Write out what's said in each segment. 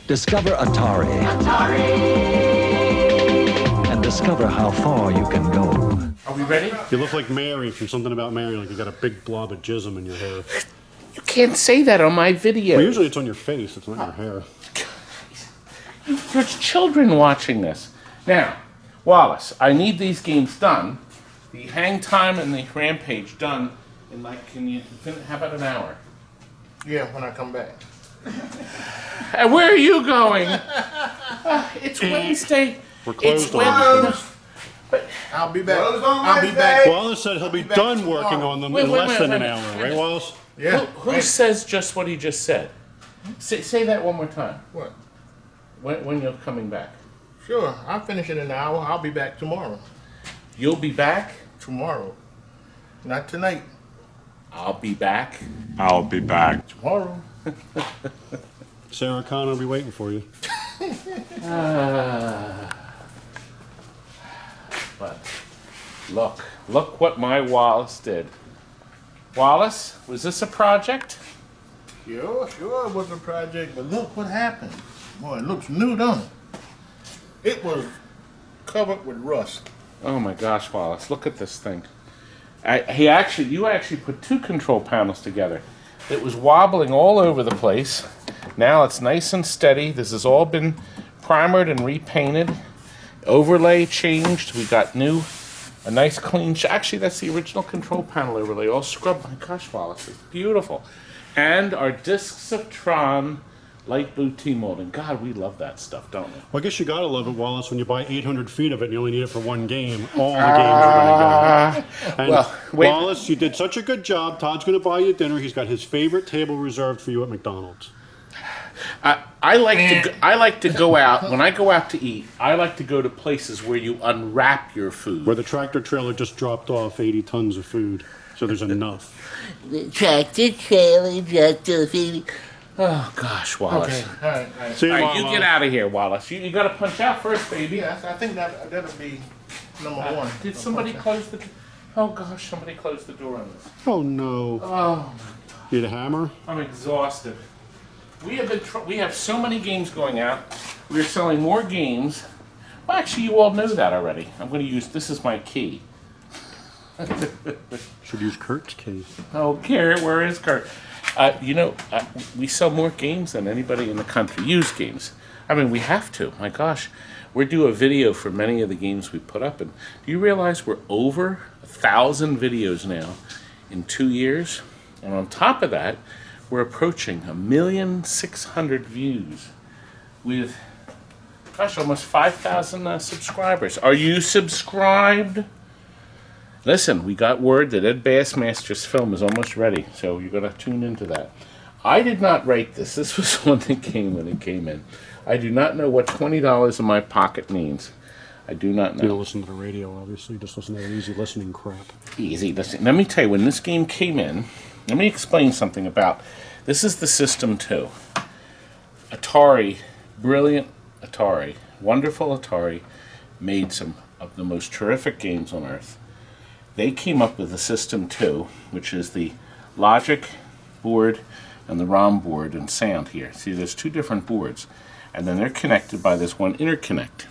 Discover Atari. And discover how far you can go. Are we ready? You look like Mary from Something About Mary, like you got a big blob of jism in your hair. You can't say that on my video. Well, usually it's on your face, it's not your hair. There's children watching this. Now, Wallace, I need these games done. The hang time and the rampage done in how about an hour? Yeah, when I come back. And where are you going? It's Wednesday. We're closed It's on Wednesday. But I'll be back. I'll be back. Wallace said he'll be done working on them in less than an hour, right, Wallace? Yeah. who says just what he just said? Say that one more time. What? When you're coming back? Sure. I'll finish in an hour. I'll be back tomorrow. You'll be back? Tomorrow. Not tonight. I'll be back I'll be back. tomorrow. Sarah Connor will be waiting for you. But look what my Wallace did. Wallace, was this a project? Sure it was a project, but look what happened. Boy, it looks new, don't it? It was covered with rust. Oh my gosh, Wallace, look at this thing. You actually put two control panels together. It was wobbling all over the place. Now it's nice and steady. This has all been primered and repainted. Overlay changed. We got a nice clean. Actually, that's the original control panel overlay, all scrubbed. My gosh, Wallace, it's beautiful. And our discs of Tron light blue T-molding. God, we love that stuff, don't we? Well, I guess you gotta love it, Wallace, when you buy 800 feet of it and you only need it for one game. All the games are gonna go. And wait. Wallace, you did such a good job. Todd's gonna buy you dinner. He's got his favorite table reserved for you at McDonald's. I like to go out. When I go out to eat, I like to go to places where you unwrap your food. Where the tractor trailer just dropped off 80 tons of food. So there's enough. The tractor trailer dropped off 80. Oh gosh, Wallace. Okay. All right. See you, All right, you Mama. get out of here, Wallace. You got to punch out first, baby. Yeah, I think that'll be number one. Did somebody close the? Oh gosh, somebody closed the door on this. Oh, no. Oh, Need a hammer? I'm exhausted. We have so many games going out. We're selling more games. Well, actually, you all know that already. I'm going to use this as my key. Should use Kurt's key. Oh, Garrett, where is Kurt? We sell more games than anybody in the country. Used games. I mean, we have to. My gosh. We're due a video for many of the games we put up. And do you realize we're over 1,000 videos now in 2 years? And on top of that, we're approaching 1,600,000 views with, gosh, almost 5,000 subscribers. Are you subscribed? Listen, we got word that Ed Bassmaster's film is almost ready, so you're going to tune into that. I did not write this. This was one that came when it came in. I do not know what $20 in my pocket means. I do not know. You don't listen to the radio, obviously. Just listen to that easy listening crap. Easy listening. Let me tell you, when this game came in, let me explain something about. This is the System 2. Atari, brilliant Atari, wonderful Atari, made some of the most terrific games on earth. They came up with the System 2, which is the logic board and the ROM board and sound here. See, there's two different boards, and then they're connected by this one interconnect.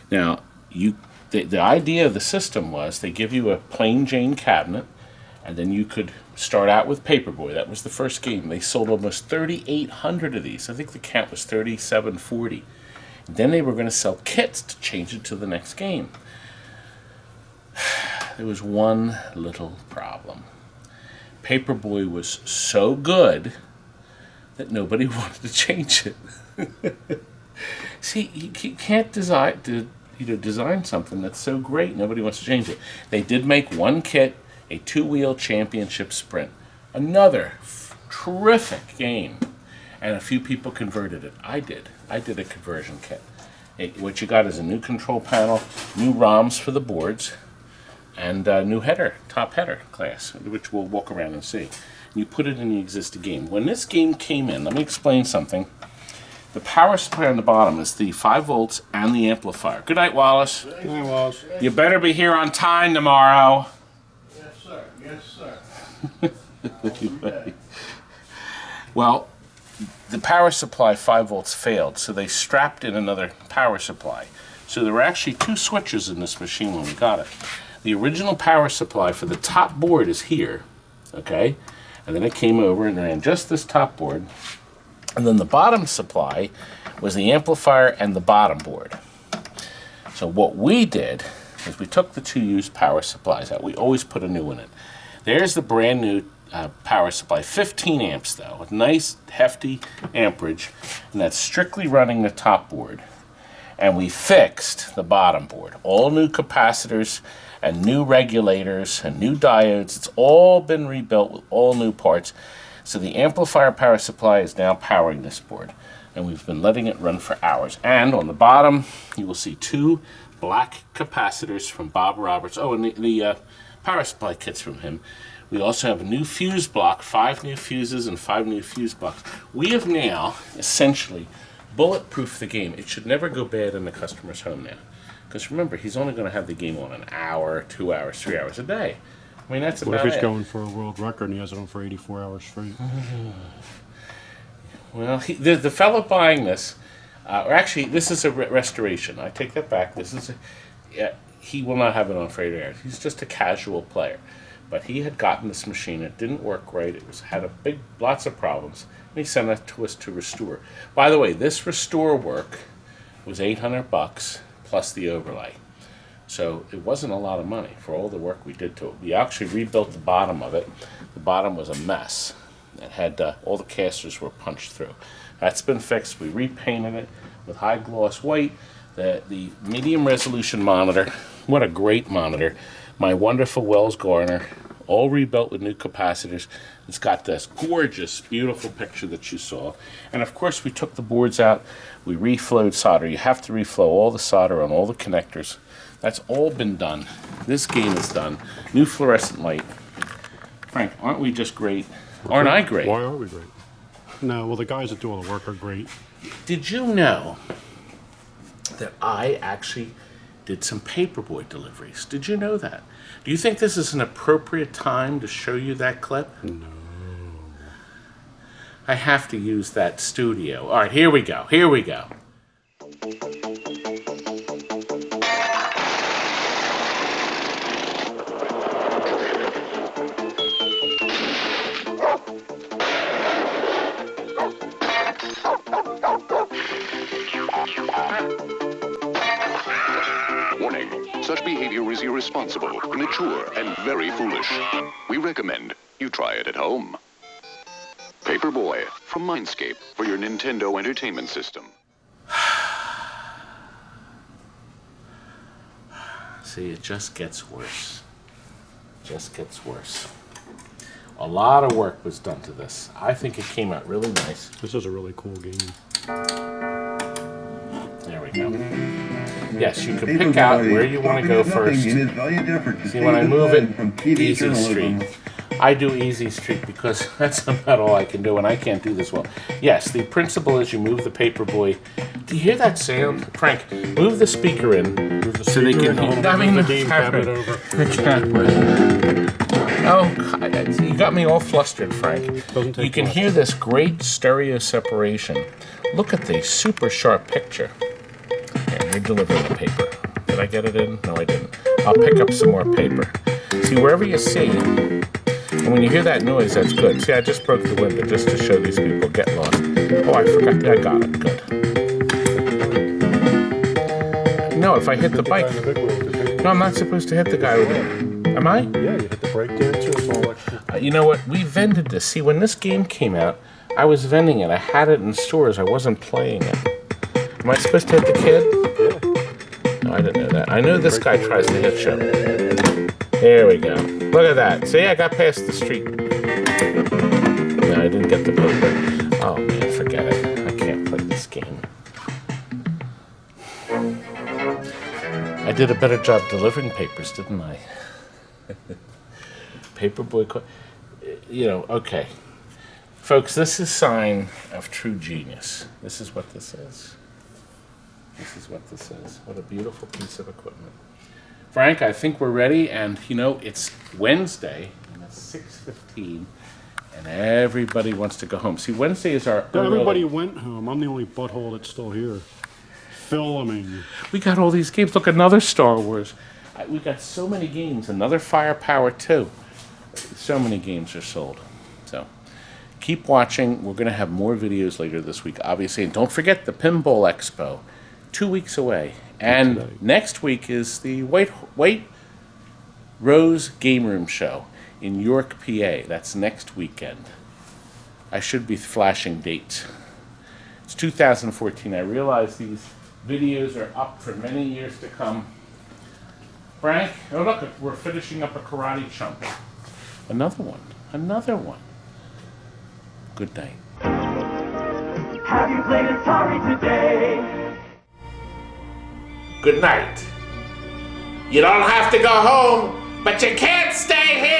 Now, the idea of the system was they give you a plain Jane cabinet, and then you could start out with Paperboy. That was the first game. They sold almost 3,800 of these. I think the count was 3,740. Then they were going to sell kits to change it to the next game. There was one little problem. Paperboy was so good that nobody wanted to change it. See, you can't design something that's so great nobody wants to change it. They did make one kit, a 2-wheel championship sprint. Another terrific game. And a few people converted it. I did a conversion kit. What you got is a new control panel, new ROMs for the boards, and a new top header class, which we'll walk around and see. You put it in the existing game. When this game came in, let me explain something. The power supply on the bottom is the 5 volts and the amplifier. Good night, Wallace. Good night, Wallace. You better be here on time tomorrow. Yes, sir. Yes, sir. Well, the power supply 5 volts failed, so they strapped in another power supply. So there were actually 2 switches in this machine when we got it. The original power supply for the top board is here, okay? And then it came over and ran just this top board. And then the bottom supply was the amplifier and the bottom board. So what we did is we took the 2 used power supplies out. We always put a new one in. There's the brand new power supply, 15 amps though, with nice hefty amperage, and that's strictly running the top board. And we fixed the bottom board. All new capacitors and new regulators and new diodes. It's all been rebuilt with all new parts. So the amplifier power supply is now powering this board. And we've been letting it run for hours. And on the bottom, you will see 2 black capacitors from Bob Roberts. Oh, and the power supply kits from him. We also have a new fuse block, 5 new fuses and 5 new fuse blocks. We have now, essentially, bulletproof the game. It should never go bad in the customer's home now. Because remember, he's only going to have the game on an hour, 2 hours, 3 hours a day. I mean, that's about it. What if he's going for a world record and he has it on for 84 hours straight? Well, the fellow buying this, or actually, this is a restoration. I take that back. This is he will not have it on for 8 hours. He's just a casual player. But he had gotten this machine. It didn't work right. It had lots of problems. And he sent it to us to restore. By the way, this restore work was $800 plus the overlay. So it wasn't a lot of money for all the work we did to it. We actually rebuilt the bottom of it. The bottom was a mess. It had all the casters were punched through. That's been fixed. We repainted it with high gloss white. The medium resolution monitor. What a great monitor. My wonderful Wells Garner, all rebuilt with new capacitors. It's got this gorgeous, beautiful picture that you saw. And of course, we took the boards out. We reflowed solder. You have to reflow all the solder on all the connectors. That's all been done. This game is done. New fluorescent light. Frank, aren't we just great? Aren't I great? Why are we great? No, well, the guys that do all the work are great. Did you know that I actually did some Paperboy deliveries? Did you know that? Do you think this is an appropriate time to show you that clip? No. I have to use that studio. All right, here we go. Here we go. Warning, such behavior is irresponsible, immature, and very foolish. We recommend you try it at home. Paperboy from Mindscape for your Nintendo Entertainment System. See, it just gets worse. Just gets worse. A lot of work was done to this. I think it came out really nice. This is a really cool game. There we go. Yes, you can pick out where you want to go first. See, when I move it, Easy Street. I do Easy Street because that's about all I can do, and I can't do this well. Yes, the principle is you move the Paperboy. Do you hear that sound? Frank, move the speaker in so they can hear. I mean, the game cabinet over. Oh, God, you got me all flustered, Frank. You can hear this great stereo separation. Look at the super sharp picture. Here, you're delivering the paper. Did I get it in? No, I didn't. I'll pick up some more paper. See, wherever you see, and when you hear that noise, that's good. See, I just broke the window just to show these people get lost. Oh, I forgot. I got it. Good. No, if I hit the bike. No, I'm not supposed to hit the guy with it. Am I? Yeah, you hit the brake dance, it's all extra. You know what? We vended this. See, when this game came out, I was vending it. I had it in stores. I wasn't playing it. Am I supposed to hit the kid? Yeah. No, I didn't know that. I know this guy tries to hit you. There we go. Look at that. See, I got past the street. No, I didn't get the paper. Oh, man, forget it. I can't play this game. I did a better job delivering papers, didn't I? Paperboy, you know, okay. Folks, this is a sign of true genius. This is what this is. This is what this is. What a beautiful piece of equipment. Frank, I think we're ready, and you know, it's Wednesday, and it's 6:15, And everybody wants to go home. See, Wednesday is our Everybody went home. I'm the only butthole that's still here. Filming. We got all these games. Look, another Star Wars. We got so many games. Another Firepower 2. So many games are sold. So keep watching. We're going to have more videos later this week, obviously. And don't forget the Pinball Expo. 2 weeks away. And next week is the White Rose Game Room Show in York, PA. That's next weekend. I should be flashing dates. It's 2014. I realize these videos are up for many years to come. Frank, oh look, we're finishing up a karate chump. Another one. Another one. Good night. Have you played Atari today? Good night. You don't have to go home, but you can't stay here.